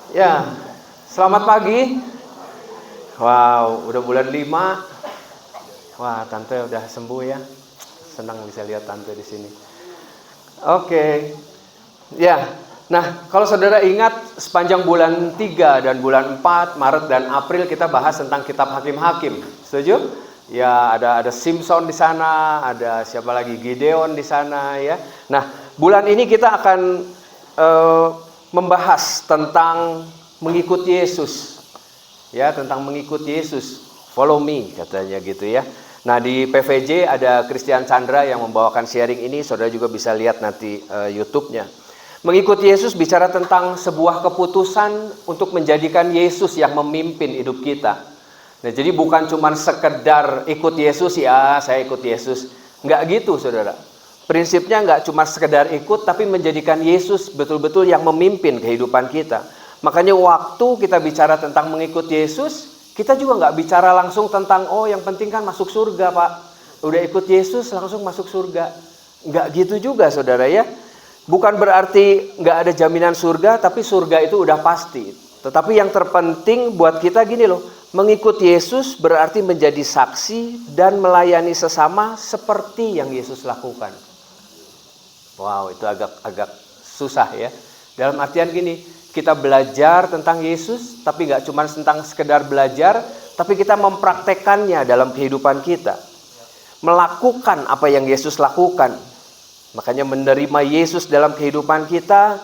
Ya, selamat pagi. Wow, udah bulan 5. Wah, Tante udah sembuh ya. Senang bisa lihat Tante di sini. Oke. Ya. Nah, kalau saudara ingat sepanjang bulan 3 dan bulan 4, Maret dan April kita bahas tentang kitab Hakim-Hakim. Setuju? Ya, ada Simpson di sana, ada siapa lagi? Gideon di sana ya. Nah, bulan ini kita akan membahas tentang mengikuti Yesus. Ya, tentang mengikuti Yesus. Follow me katanya gitu ya. Nah, di PVJ ada Christian Chandra yang membawakan sharing ini, saudara juga bisa lihat nanti YouTube-nya. Mengikuti Yesus bicara tentang sebuah keputusan untuk menjadikan Yesus yang memimpin hidup kita. Nah, jadi bukan cuma sekedar ikut Yesus, ya saya ikut Yesus. Nggak gitu, saudara. Prinsipnya nggak cuma sekedar ikut, tapi menjadikan Yesus betul-betul yang memimpin kehidupan kita. Makanya waktu kita bicara tentang mengikut Yesus, kita juga nggak bicara langsung tentang, oh yang penting kan masuk surga Pak. Udah ikut Yesus langsung masuk surga. Nggak gitu juga, saudara ya. Bukan berarti nggak ada jaminan surga, tapi surga itu udah pasti. Tetapi yang terpenting buat kita gini loh, mengikuti Yesus berarti menjadi saksi dan melayani sesama seperti yang Yesus lakukan. Wow, itu agak susah ya. Dalam artian gini, kita belajar tentang Yesus, tapi nggak cuma tentang sekedar belajar, tapi kita mempraktekannya dalam kehidupan kita. Melakukan apa yang Yesus lakukan. Makanya menerima Yesus dalam kehidupan kita,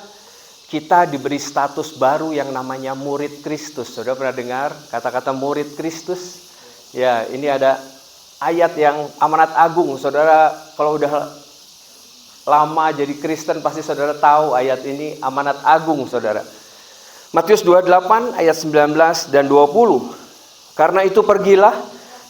kita diberi status baru yang namanya murid Kristus. Saudara pernah dengar kata-kata murid Kristus? Ya, ini ada ayat yang amanat agung. Saudara kalau udah lama jadi Kristen pasti saudara tahu ayat ini amanat agung, saudara. Matius 28 ayat 19 dan 20. Karena itu pergilah,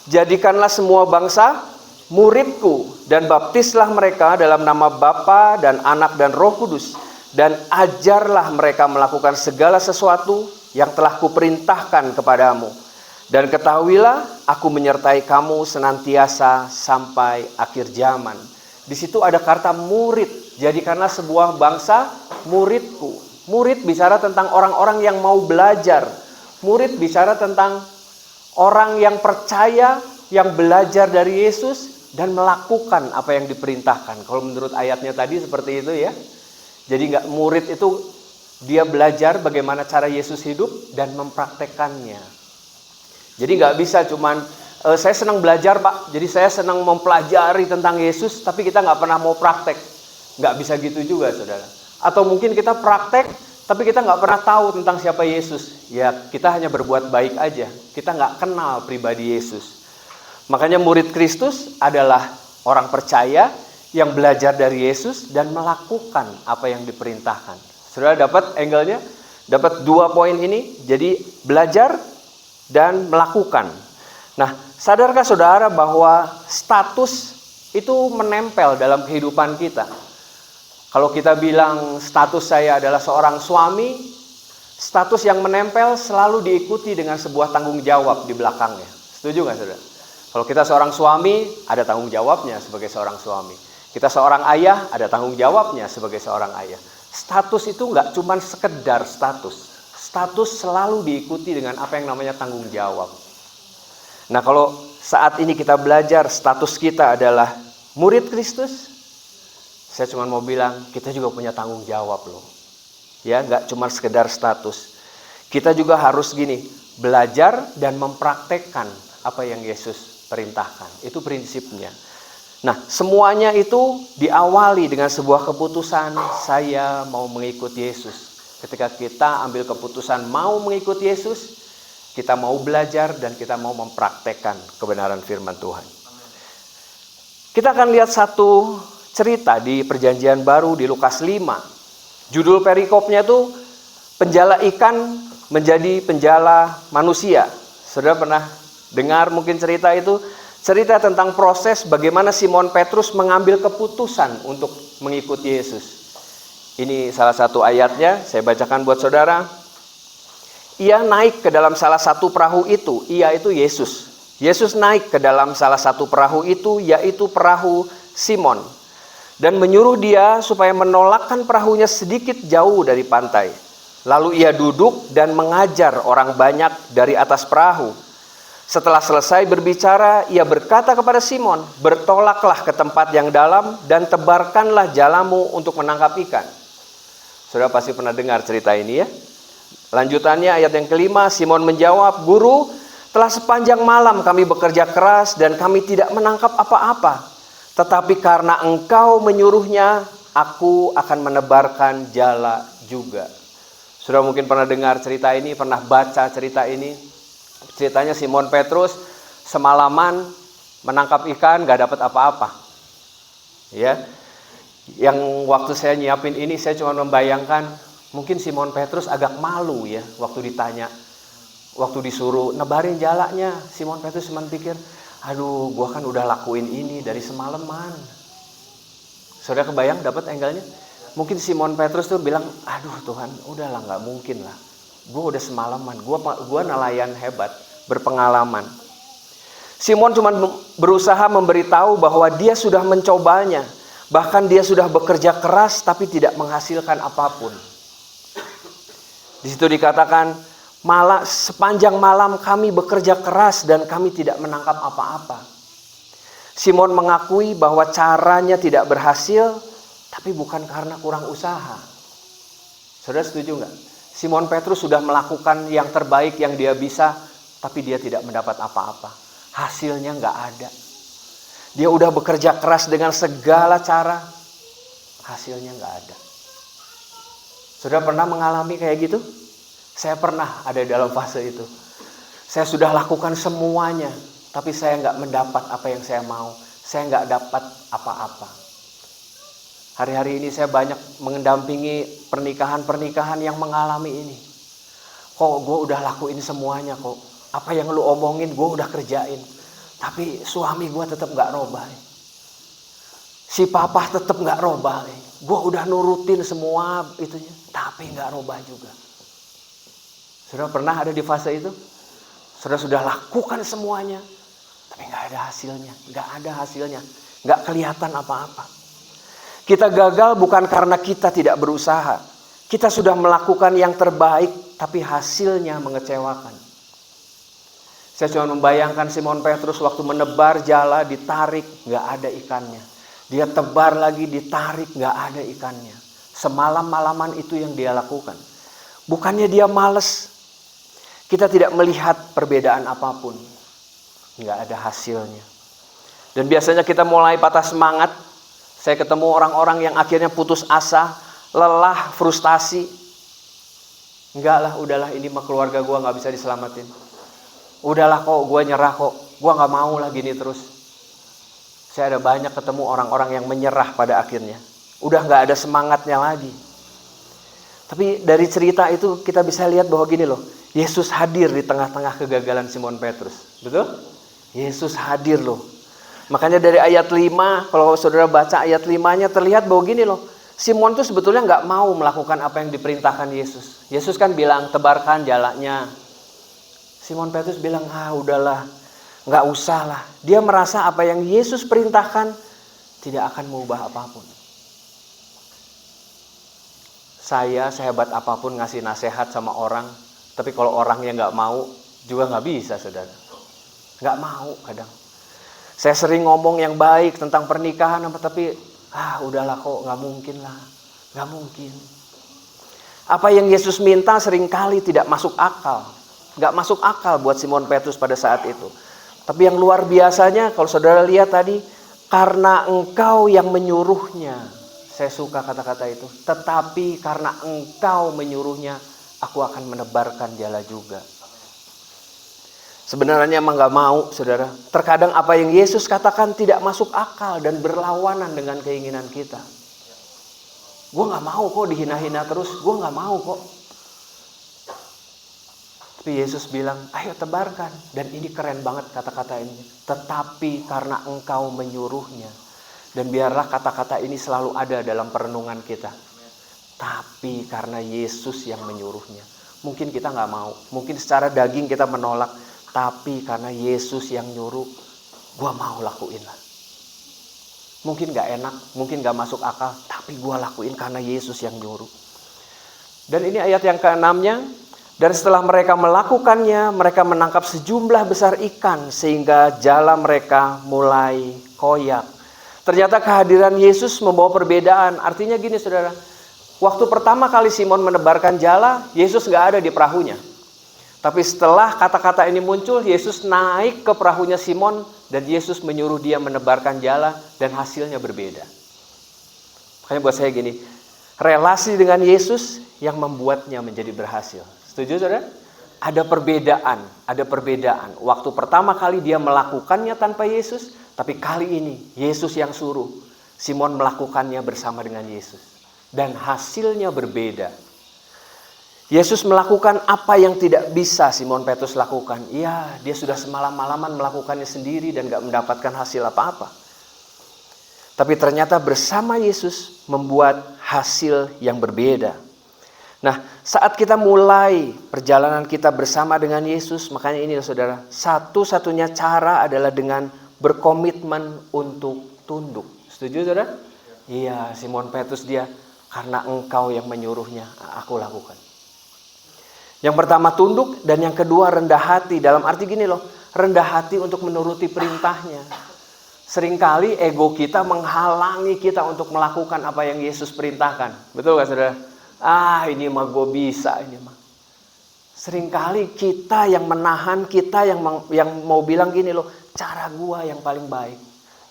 jadikanlah semua bangsa muridku dan baptislah mereka dalam nama Bapa dan Anak dan Roh Kudus, dan ajarlah mereka melakukan segala sesuatu yang telah kuperintahkan kepadamu. Dan ketahuilah aku menyertai kamu senantiasa sampai akhir zaman. Di situ ada kata murid. Jadikanlah sebuah bangsa muridku. Murid bicara tentang orang-orang yang mau belajar. Murid bicara tentang orang yang percaya, yang belajar dari Yesus dan melakukan apa yang diperintahkan. Kalau menurut ayatnya tadi seperti itu ya. Jadi nggak, murid itu dia belajar bagaimana cara Yesus hidup dan mempraktekannya. Jadi nggak bisa cuman saya senang belajar Pak, jadi saya senang mempelajari tentang Yesus, tapi kita nggak pernah mau praktek. Nggak bisa gitu juga, saudara. Atau mungkin kita praktek, tapi kita nggak pernah tahu tentang siapa Yesus. Ya kita hanya berbuat baik aja, kita nggak kenal pribadi Yesus. Makanya murid Kristus adalah orang percaya yang belajar dari Yesus dan melakukan apa yang diperintahkan. Saudara dapat angle-nya? Dapat 2 poin ini, jadi belajar dan melakukan. Nah, sadarkah saudara bahwa status itu menempel dalam kehidupan kita? Kalau kita bilang status saya adalah seorang suami, status yang menempel selalu diikuti dengan sebuah tanggung jawab di belakangnya. Setuju nggak, saudara? Kalau kita seorang suami, ada tanggung jawabnya sebagai seorang suami. Kita seorang ayah, ada tanggung jawabnya sebagai seorang ayah. Status itu nggak cuma sekedar status. Status selalu diikuti dengan apa yang namanya tanggung jawab. Nah, kalau saat ini kita belajar status kita adalah murid Kristus, saya cuma mau bilang kita juga punya tanggung jawab loh. Ya, nggak cuma sekedar status. Kita juga harus gini, belajar dan mempraktekkan apa yang Yesus perintahkan. Itu prinsipnya. Nah, semuanya itu diawali dengan sebuah keputusan, saya mau mengikuti Yesus. Ketika kita ambil keputusan mau mengikuti Yesus, kita mau belajar dan kita mau mempraktekkan kebenaran firman Tuhan. Kita akan lihat satu cerita di Perjanjian Baru di Lukas 5. Judul perikopnya itu penjala ikan menjadi penjala manusia. Saudara pernah dengar mungkin cerita itu? Cerita tentang proses bagaimana Simon Petrus mengambil keputusan untuk mengikuti Yesus. Ini salah satu ayatnya, saya bacakan buat saudara. Ia naik ke dalam salah satu perahu itu, ia itu Yesus. Yesus naik ke dalam salah satu perahu itu, yaitu perahu Simon. Dan menyuruh dia supaya menolakkan perahunya sedikit jauh dari pantai. Lalu ia duduk dan mengajar orang banyak dari atas perahu. Setelah selesai berbicara, ia berkata kepada Simon, "Bertolaklah ke tempat yang dalam dan tebarkanlah jalamu untuk menangkap ikan." Saudara pasti pernah dengar cerita ini ya. Lanjutannya ayat yang kelima, Simon menjawab, "Guru, telah sepanjang malam kami bekerja keras dan kami tidak menangkap apa-apa. Tetapi karena Engkau menyuruhnya, aku akan menebarkan jala juga." Sudah mungkin pernah dengar cerita ini, pernah baca cerita ini. Ceritanya Simon Petrus semalaman menangkap ikan, gak dapat apa-apa. Ya, yang waktu saya nyiapin ini saya cuma membayangkan, mungkin Simon Petrus agak malu ya waktu ditanya, waktu disuruh nebarin jalanya. Simon Petrus cuma pikir, aduh, gua kan udah lakuin ini dari semalaman. Saudara kebayang dapat angle-nya? Mungkin Simon Petrus tuh bilang, aduh Tuhan, udahlah, nggak mungkin lah. Gue udah semalaman, gue nelayan hebat, berpengalaman. Simon cuma berusaha memberitahu bahwa dia sudah mencobanya. Bahkan dia sudah bekerja keras tapi tidak menghasilkan apapun. Di situ dikatakan, malah sepanjang malam kami bekerja keras dan kami tidak menangkap apa-apa. Simon mengakui bahwa caranya tidak berhasil, tapi bukan karena kurang usaha. Saudara setuju nggak? Simon Petrus sudah melakukan yang terbaik yang dia bisa, tapi dia tidak mendapat apa-apa. Hasilnya nggak ada. Dia udah bekerja keras dengan segala cara, hasilnya nggak ada. Saudara pernah mengalami kayak gitu? Saya pernah ada dalam fase itu. Saya sudah lakukan semuanya, tapi saya nggak mendapat apa yang saya mau. Saya nggak dapat apa-apa. Hari-hari ini saya banyak mendampingi pernikahan-pernikahan yang mengalami ini. Kok gue udah lakuin semuanya kok. Apa yang lu omongin gue udah kerjain. Tapi suami gue tetap gak robah. Si papa tetap gak robah. Gue udah nurutin semua itunya. Tapi gak robah juga. Saudara pernah ada di fase itu? Saudara sudah lakukan semuanya. Tapi gak ada hasilnya. Gak ada hasilnya. Gak kelihatan apa-apa. Kita gagal bukan karena kita tidak berusaha. Kita sudah melakukan yang terbaik, tapi hasilnya mengecewakan. Saya cuma membayangkan Simon Petrus waktu menebar jala, ditarik, gak ada ikannya. Dia tebar lagi, ditarik, gak ada ikannya. Semalam-malaman itu yang dia lakukan. Bukannya dia malas. Kita tidak melihat perbedaan apapun. Gak ada hasilnya. Dan biasanya kita mulai patah semangat. Saya ketemu orang-orang yang akhirnya putus asa, lelah, frustasi. Enggak lah, udahlah, ini mah keluarga gue gak bisa diselamatin. Udahlah kok, gue nyerah kok. Gue gak mau lah gini terus. Saya ada banyak ketemu orang-orang yang menyerah pada akhirnya. Udah gak ada semangatnya lagi. Tapi dari cerita itu kita bisa lihat bahwa gini loh. Yesus hadir di tengah-tengah kegagalan Simon Petrus. Betul? Yesus hadir loh. Makanya dari ayat 5, kalau saudara baca ayat 5-nya terlihat bahwa gini loh. Simon tuh sebetulnya gak mau melakukan apa yang diperintahkan Yesus. Yesus kan bilang tebarkan jalanya. Simon Petrus bilang udahlah, gak usah lah. Dia merasa apa yang Yesus perintahkan tidak akan mengubah apapun. Saya sehebat apapun ngasih nasihat sama orang, tapi kalau orangnya gak mau juga gak bisa saudara. Gak mau kadang. Saya sering ngomong yang baik tentang pernikahan, tapi udahlah kok, gak mungkin lah. Gak mungkin. Apa yang Yesus minta seringkali tidak masuk akal. Gak masuk akal buat Simon Petrus pada saat itu. Tapi yang luar biasanya, kalau saudara lihat tadi, karena Engkau yang menyuruhnya. Saya suka kata-kata itu. Tetapi karena Engkau menyuruhnya, aku akan menebarkan jala juga. Sebenarnya emang gak mau saudara. Terkadang apa yang Yesus katakan tidak masuk akal dan berlawanan dengan keinginan kita. Gue gak mau kok dihina-hina terus. Gue gak mau kok. Tapi Yesus bilang, ayo tebarkan. Dan ini keren banget kata-kata ini. Tetapi karena Engkau menyuruhnya. Dan biarlah kata-kata ini selalu ada dalam perenungan kita. Tapi karena Yesus yang menyuruhnya. Mungkin kita gak mau. Mungkin secara daging kita menolak. Tapi karena Yesus yang nyuruh, gue mau lakuin lah. Mungkin gak enak, mungkin gak masuk akal, tapi gue lakuin karena Yesus yang nyuruh. Dan ini ayat yang ke-6-nya. Dan setelah mereka melakukannya, mereka menangkap sejumlah besar ikan sehingga jala mereka mulai koyak. Ternyata kehadiran Yesus membawa perbedaan. Artinya gini saudara, waktu pertama kali Simon menebarkan jala, Yesus nggak ada di perahunya. Tapi setelah kata-kata ini muncul, Yesus naik ke perahunya Simon dan Yesus menyuruh dia menebarkan jala dan hasilnya berbeda. Makanya buat saya gini, relasi dengan Yesus yang membuatnya menjadi berhasil. Setuju saudara? Ada perbedaan. Waktu pertama kali dia melakukannya tanpa Yesus, tapi kali ini Yesus yang suruh. Simon melakukannya bersama dengan Yesus. Dan hasilnya berbeda. Yesus melakukan apa yang tidak bisa Simon Petrus lakukan. Iya, dia sudah semalam-malaman melakukannya sendiri dan gak mendapatkan hasil apa-apa. Tapi ternyata bersama Yesus membuat hasil yang berbeda. Nah, saat kita mulai perjalanan kita bersama dengan Yesus, makanya ini saudara, satu-satunya cara adalah dengan berkomitmen untuk tunduk. Setuju saudara? Iya, Simon Petrus dia, karena engkau yang menyuruhnya, aku lakukan. Yang pertama tunduk, dan yang kedua rendah hati. Dalam arti gini loh, rendah hati untuk menuruti perintahnya. Seringkali ego kita menghalangi kita untuk melakukan apa yang Yesus perintahkan. Betul gak saudara? Ini mah gue bisa ini mah. Seringkali kita yang menahan, kita yang mau bilang gini loh, cara gue yang paling baik,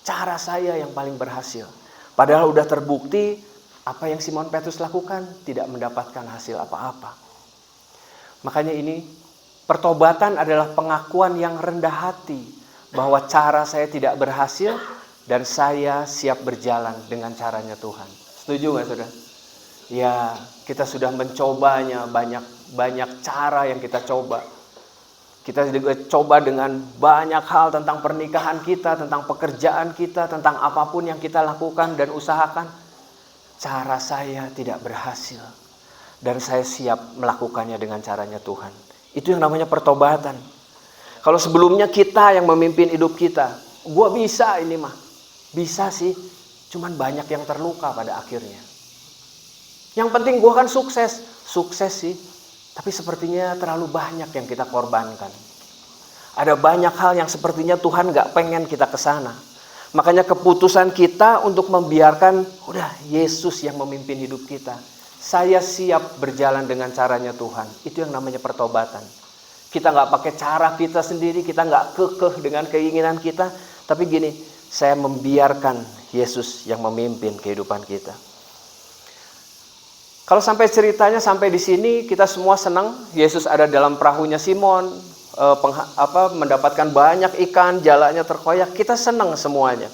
cara saya yang paling berhasil. Padahal udah terbukti apa yang Simon Petrus lakukan tidak mendapatkan hasil apa-apa. Makanya ini pertobatan adalah pengakuan yang rendah hati bahwa cara saya tidak berhasil dan saya siap berjalan dengan caranya Tuhan. Setuju gak saudara? Ya, kita sudah mencobanya, banyak cara yang kita coba. Kita juga coba dengan banyak hal tentang pernikahan kita, tentang pekerjaan kita, tentang apapun yang kita lakukan dan usahakan. Cara saya tidak berhasil. Dan saya siap melakukannya dengan caranya Tuhan. Itu yang namanya pertobatan. Kalau sebelumnya kita yang memimpin hidup kita, gue bisa ini mah. Bisa sih, cuman banyak yang terluka pada akhirnya. Yang penting gue kan sukses sih. Tapi sepertinya terlalu banyak yang kita korbankan. Ada banyak hal yang sepertinya Tuhan gak pengen kita kesana. Makanya keputusan kita untuk membiarkan, udah Yesus yang memimpin hidup kita. Saya siap berjalan dengan caranya Tuhan. Itu yang namanya pertobatan. Kita gak pakai cara kita sendiri, kita gak kekeh dengan keinginan kita. Tapi gini, saya membiarkan Yesus yang memimpin kehidupan kita. Kalau sampai ceritanya sampai di sini kita semua senang. Yesus ada dalam perahunya Simon, mendapatkan banyak ikan, jalanya terkoyak. Kita senang semuanya.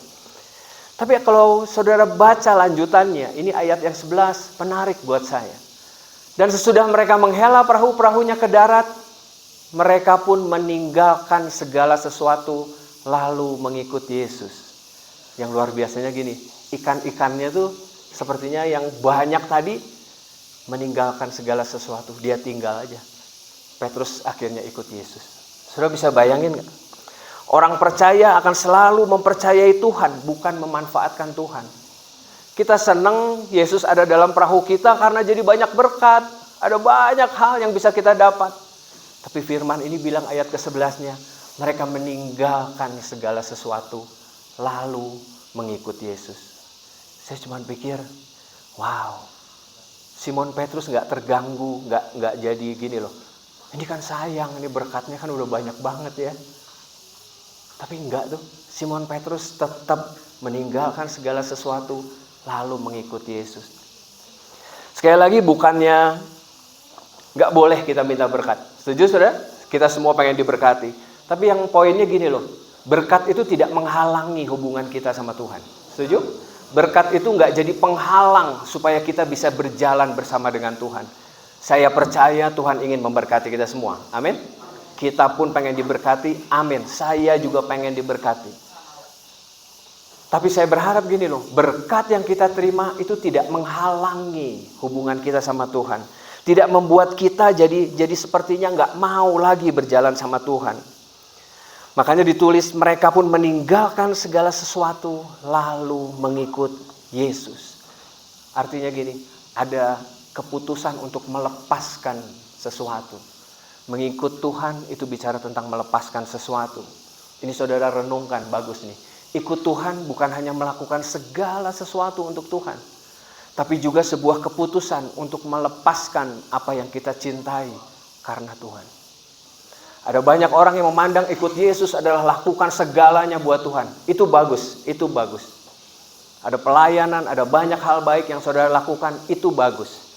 Tapi kalau saudara baca lanjutannya, ini ayat yang 11 menarik buat saya. Dan sesudah mereka menghela perahu-perahunya ke darat, mereka pun meninggalkan segala sesuatu lalu mengikut Yesus. Yang luar biasanya gini, ikan-ikannya tuh sepertinya yang banyak tadi meninggalkan segala sesuatu, dia tinggal aja. Petrus akhirnya ikut Yesus. Saudara bisa bayangin gak? Orang percaya akan selalu mempercayai Tuhan, bukan memanfaatkan Tuhan. Kita senang Yesus ada dalam perahu kita karena jadi banyak berkat. Ada banyak hal yang bisa kita dapat. Tapi firman ini bilang ayat ke-11-nya, mereka meninggalkan segala sesuatu lalu mengikut Yesus. Saya cuma pikir, wow, Simon Petrus gak terganggu, gak jadi gini loh. Ini kan sayang, ini berkatnya kan udah banyak banget ya. Tapi enggak tuh, Simon Petrus tetap meninggalkan segala sesuatu lalu mengikuti Yesus. Sekali lagi bukannya gak boleh kita minta berkat. Setuju saudara? Kita semua pengen diberkati. Tapi yang poinnya gini loh, berkat itu tidak menghalangi hubungan kita sama Tuhan. Setuju? Berkat itu gak jadi penghalang supaya kita bisa berjalan bersama dengan Tuhan. Saya percaya Tuhan ingin memberkati kita semua. Amin. Kita pun pengen diberkati. Amin. Saya juga pengen diberkati. Tapi saya berharap gini loh, berkat yang kita terima itu tidak menghalangi hubungan kita sama Tuhan. Tidak membuat kita jadi sepertinya gak mau lagi berjalan sama Tuhan. Makanya ditulis mereka pun meninggalkan segala sesuatu lalu mengikut Yesus. Artinya gini, ada keputusan untuk melepaskan sesuatu. Mengikut Tuhan itu bicara tentang melepaskan sesuatu. Ini saudara renungkan, bagus nih. Ikut Tuhan bukan hanya melakukan segala sesuatu untuk Tuhan, tapi juga sebuah keputusan untuk melepaskan apa yang kita cintai karena Tuhan. Ada banyak orang yang memandang ikut Yesus adalah lakukan segalanya buat Tuhan. Itu bagus, itu bagus. Ada pelayanan, ada banyak hal baik yang saudara lakukan, itu bagus.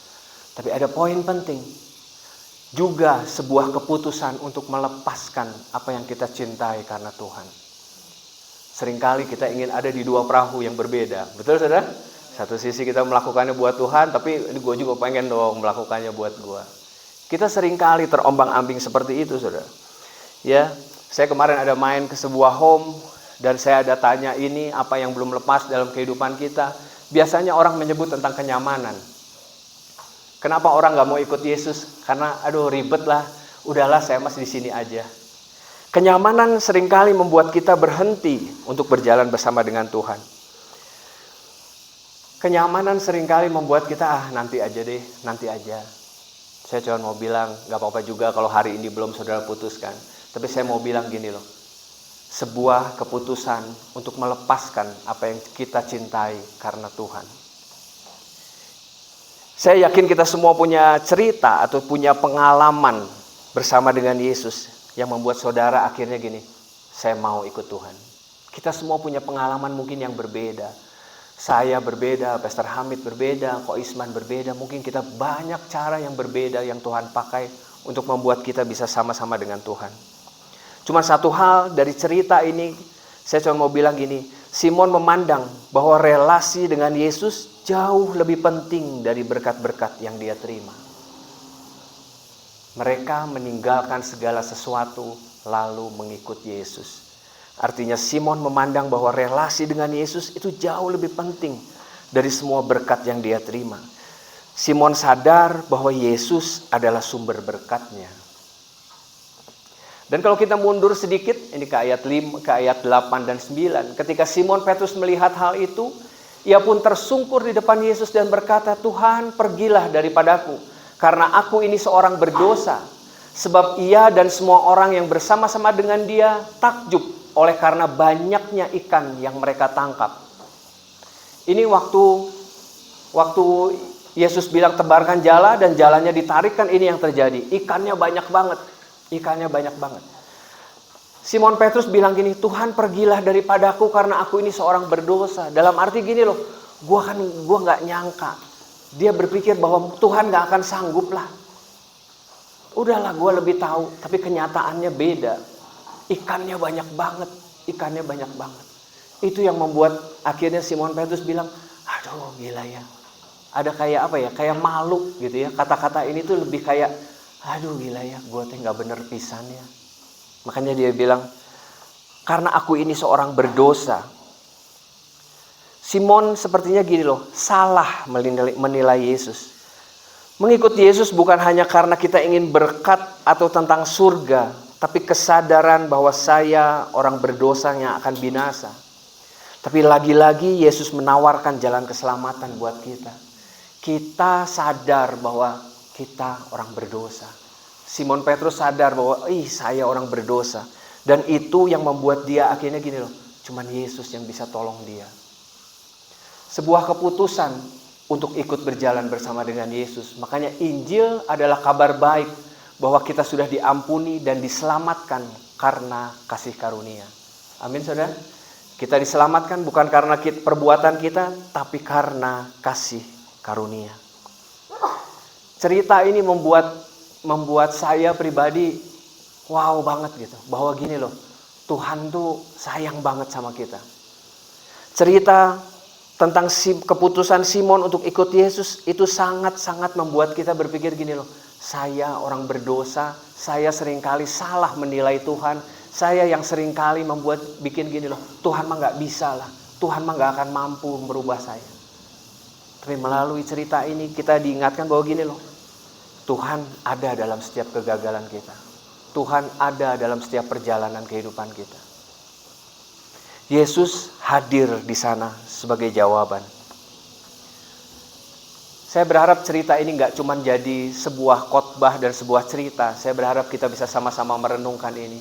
Tapi ada poin penting. Juga sebuah keputusan untuk melepaskan apa yang kita cintai karena Tuhan. Seringkali kita ingin ada di dua perahu yang berbeda. Betul saudara? Satu sisi kita melakukannya buat Tuhan, tapi ini gue juga pengen dong melakukannya buat gue. Kita seringkali terombang-ambing seperti itu saudara. Ya, saya kemarin ada main ke sebuah home dan saya ada tanya ini apa yang belum lepas dalam kehidupan kita. Biasanya orang menyebut tentang kenyamanan. Kenapa orang gak mau ikut Yesus? Karena aduh ribet lah, udahlah saya masih di sini aja. Kenyamanan seringkali membuat kita berhenti untuk berjalan bersama dengan Tuhan. Kenyamanan seringkali membuat kita nanti aja deh, nanti aja. Saya cuma mau bilang gak apa-apa juga kalau hari ini belum saudara putuskan. Tapi saya mau bilang gini loh, sebuah keputusan untuk melepaskan apa yang kita cintai karena Tuhan. Saya yakin kita semua punya cerita atau punya pengalaman bersama dengan Yesus yang membuat saudara akhirnya gini, saya mau ikut Tuhan. Kita semua punya pengalaman mungkin yang berbeda. Saya berbeda, Pastor Hamid berbeda, Ko Isman berbeda. Mungkin kita banyak cara yang berbeda yang Tuhan pakai untuk membuat kita bisa sama-sama dengan Tuhan. Cuma satu hal dari cerita ini, saya cuma mau bilang gini, Simon memandang bahwa relasi dengan Yesus jauh lebih penting dari berkat-berkat yang dia terima. Mereka meninggalkan segala sesuatu lalu mengikut Yesus. Artinya Simon memandang bahwa relasi dengan Yesus itu jauh lebih penting dari semua berkat yang dia terima. Simon sadar bahwa Yesus adalah sumber berkatnya. Dan kalau kita mundur sedikit, ini ke ayat 8 dan 9. Ketika Simon Petrus melihat hal itu, ia pun tersungkur di depan Yesus dan berkata, Tuhan pergilah daripadaku, karena aku ini seorang berdosa. Sebab ia dan semua orang yang bersama-sama dengan dia takjub oleh karena banyaknya ikan yang mereka tangkap. Ini waktu Yesus bilang tebarkan jala dan jalannya ditarikkan, ini yang terjadi. Ikannya banyak banget. Ikannya banyak banget. Simon Petrus bilang gini, Tuhan pergilah daripadaku karena aku ini seorang berdosa. Dalam arti gini loh, gue gak nyangka. Dia berpikir bahwa Tuhan gak akan sanggup lah. Udahlah gue lebih tahu, tapi kenyataannya beda. Ikannya banyak banget, ikannya banyak banget. Itu yang membuat akhirnya Simon Petrus bilang, aduh gila ya. Ada kayak apa ya, kayak malu gitu ya. Kata-kata ini tuh lebih kayak, aduh gila ya, gue teh gak bener pisan ya. Makanya dia bilang, karena aku ini seorang berdosa. Simon sepertinya gini loh, salah menilai Yesus. Mengikut Yesus bukan hanya karena kita ingin berkat atau tentang surga, tapi kesadaran bahwa saya orang berdosa yang akan binasa. Tapi lagi-lagi Yesus menawarkan jalan keselamatan buat kita. Kita sadar bahwa kita orang berdosa. Simon Petrus sadar bahwa saya orang berdosa. Dan itu yang membuat dia akhirnya gini loh, cuman Yesus yang bisa tolong dia. Sebuah keputusan untuk ikut berjalan bersama dengan Yesus. Makanya Injil adalah kabar baik bahwa kita sudah diampuni dan diselamatkan karena kasih karunia. Amin saudara. Kita diselamatkan bukan karena perbuatan kita, tapi karena kasih karunia. Cerita ini membuat saya pribadi wow banget gitu. Bahwa gini loh, Tuhan tuh sayang banget sama kita. Cerita tentang keputusan Simon untuk ikut Yesus itu sangat-sangat membuat kita berpikir gini loh. Saya orang berdosa, saya seringkali salah menilai Tuhan. Saya yang seringkali bikin gini loh, Tuhan mah gak bisa lah. Tuhan mah gak akan mampu merubah saya. Tapi melalui cerita ini kita diingatkan bahwa gini loh, Tuhan ada dalam setiap kegagalan kita. Tuhan ada dalam setiap perjalanan kehidupan kita. Yesus hadir di sana sebagai jawaban. Saya berharap cerita ini nggak cuma jadi sebuah khotbah dan sebuah cerita. Saya berharap kita bisa sama-sama merenungkan ini.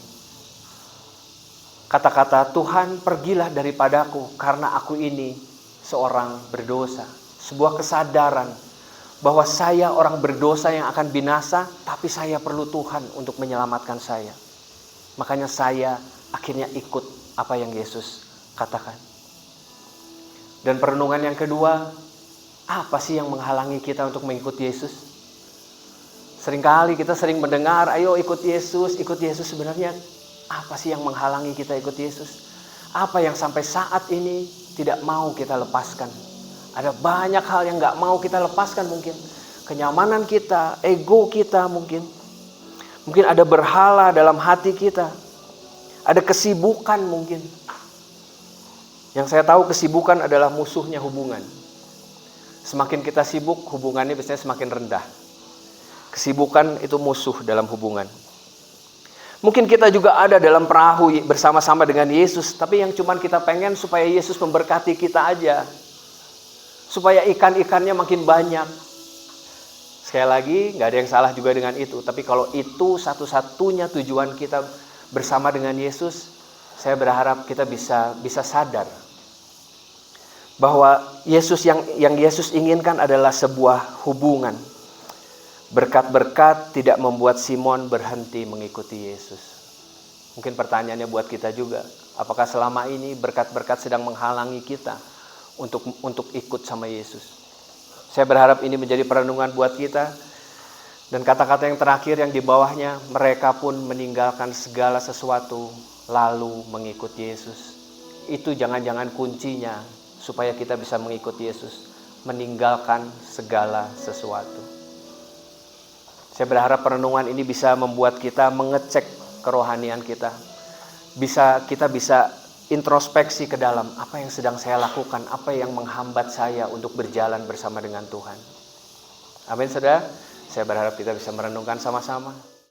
Kata-kata Tuhan, pergilah daripadaku karena aku ini seorang berdosa. Sebuah kesadaran bahwa saya orang berdosa yang akan binasa, tapi saya perlu Tuhan untuk menyelamatkan saya. Makanya saya akhirnya ikut apa yang Yesus katakan. Dan perenungan yang kedua, apa sih yang menghalangi kita untuk mengikuti Yesus? Seringkali kita sering mendengar, ayo ikut Yesus, ikut Yesus. Sebenarnya apa sih yang menghalangi kita ikut Yesus? Apa yang sampai saat ini tidak mau kita lepaskan? Ada banyak hal yang gak mau kita lepaskan mungkin. Kenyamanan kita, ego kita mungkin. Mungkin ada berhala dalam hati kita. Ada kesibukan mungkin. Yang saya tahu kesibukan adalah musuhnya hubungan. Semakin kita sibuk, hubungannya biasanya semakin rendah. Kesibukan itu musuh dalam hubungan. Mungkin kita juga ada dalam perahu bersama-sama dengan Yesus, tapi yang cuman kita pengen supaya Yesus memberkati kita aja. Supaya ikan-ikannya makin banyak. Sekali lagi, gak ada yang salah juga dengan itu. Tapi kalau itu satu-satunya tujuan kita bersama dengan Yesus, saya berharap kita bisa sadar bahwa Yesus yang Yesus inginkan adalah sebuah hubungan. Berkat-berkat tidak membuat Simon berhenti mengikuti Yesus. Mungkin pertanyaannya buat kita juga, apakah selama ini berkat-berkat sedang menghalangi kita untuk ikut sama Yesus? Saya berharap ini menjadi perenungan buat kita. Dan kata-kata yang terakhir yang di bawahnya, mereka pun meninggalkan segala sesuatu lalu mengikuti Yesus. Itu jangan-jangan kuncinya supaya kita bisa mengikuti Yesus, meninggalkan segala sesuatu. Saya berharap perenungan ini bisa membuat kita mengecek kerohanian kita. Kita bisa introspeksi ke dalam, apa yang sedang saya lakukan, apa yang menghambat saya untuk berjalan bersama dengan Tuhan. Amin, saudara. Saya berharap kita bisa merenungkan sama-sama.